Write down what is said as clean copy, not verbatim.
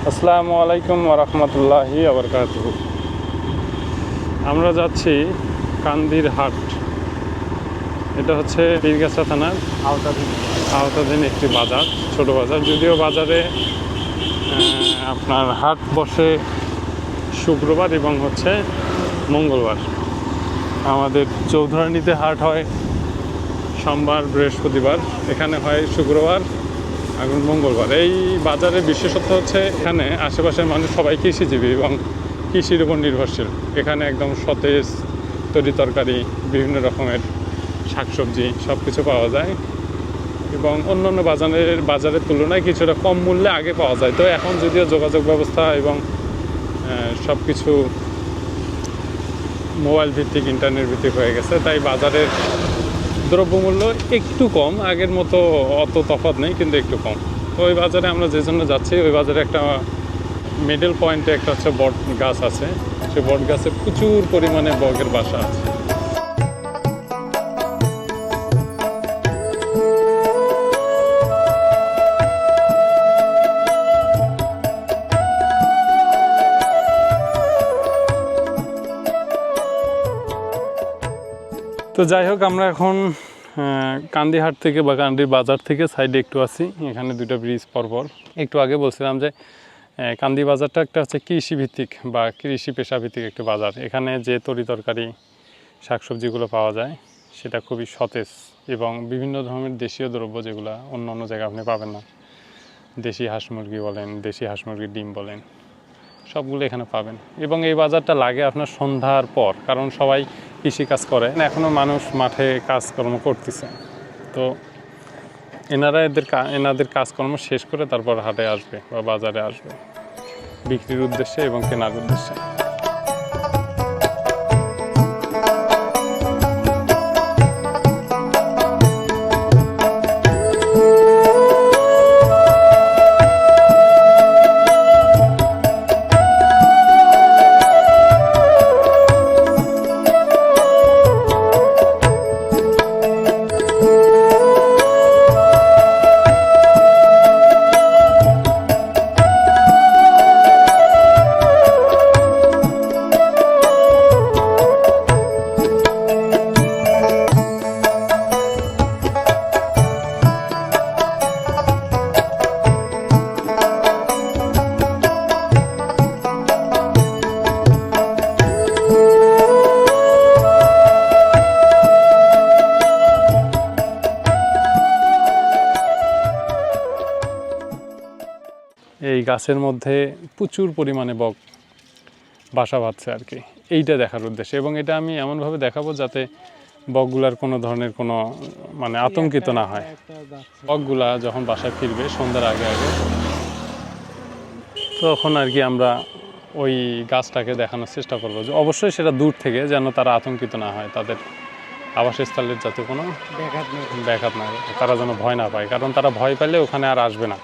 আসসালামু আলাইকুম ওয়া রাহমাতুল্লাহি ওয়া বারাকাতুহু। আমরা যাচ্ছি কান্দির হাট। এটা হচ্ছে পীরগাছা থানার আওতাধীন একটি বাজার, ছোট বাজার। যদিও বাজারে আপনার হাট বসে শুক্রবার এবং হচ্ছে মঙ্গলবার। আমাদের চৌধুরানীতে হাট হয় সোমবার, বৃহস্পতিবার। এখানে হয় শুক্রবার এবং মঙ্গলবার। এই বাজারের বিশেষত্ব হচ্ছে এখানে আশেপাশের মানুষ সবাই কৃষিজীবী এবং কৃষির উপর নির্ভরশীল। এখানে একদম সতেজ তরি তরকারি, বিভিন্ন রকমের শাকসবজি সব কিছু পাওয়া যায় এবং অন্যান্য বাজারের তুলনায় কিছুটা কম মূল্যে আগে পাওয়া যায়। তো এখন যদিও যোগাযোগ ব্যবস্থা এবং সব কিছু মোবাইল ভিত্তিক, ইন্টারনেট ভিত্তিক হয়ে গেছে, তাই বাজারের দ্রব্যমূল্য একটু কম, আগের মতো অত তফাৎ নেই, কিন্তু একটু কম। তো ওই বাজারে আমরা যে জন্য যাচ্ছি, ওই বাজারে একটা মিডল পয়েন্টে একটা হচ্ছে বট গাছ আছে। সেই বট গাছে প্রচুর পরিমাণে বকের বাসা আছে। তো যাই হোক, আমরা এখন কান্দিহাট থেকে বা কান্দির বাজার থেকে সাইডে একটু আছি। এখানে দুটো ব্রিজ পরপর। একটু আগে বলছিলাম যে কান্দি বাজারটা একটা হচ্ছে কৃষিভিত্তিক বা কৃষি পেশাভিত্তিক একটি বাজার। এখানে যে তরি তরকারি শাকসবজিগুলো পাওয়া যায় সেটা খুবই সতেজ এবং বিভিন্ন ধরনের দেশীয় দ্রব্য, যেগুলো অন্য অন্য জায়গায় আপনি পাবেন না। দেশি হাঁস মুরগি বলেন, দেশি হাঁস মুরগির ডিম বলেন, সবগুলো এখানে পাবেন। এবং এই বাজারটা লাগে আপনার সন্ধ্যার পর, কারণ সবাই কৃষিকাজ করে, এখনও মানুষ মাঠে কাজকর্ম করতেছে। তো এনাদের কাজকর্ম শেষ করে তারপর হাটে আসবে বা বাজারে আসবে বিক্রির উদ্দেশ্যে এবং কেনার উদ্দেশ্যে। এই গাছের মধ্যে প্রচুর পরিমাণে বক বাসা বাঁধছে আর কি, এইটা দেখার উদ্দেশ্যে। এবং এটা আমি এমনভাবে দেখাবো যাতে বকগুলার কোনো ধরনের কোনো আতঙ্কিত না হয়। বকগুলা যখন বাসায় ফিরবে সন্ধ্যার আগে আগে, তখন আর কি আমরা ওই গাছটাকে দেখানোর চেষ্টা করবো যে অবশ্যই সেটা দূর থেকে, যেন তারা আতঙ্কিত না হয়, তাদের আবাসস্থলের যাতে কোনো ব্যাঘাত না হয়, তারা যেন ভয় না পায়। কারণ তারা ভয় পেলে ওখানে আর আসবে না।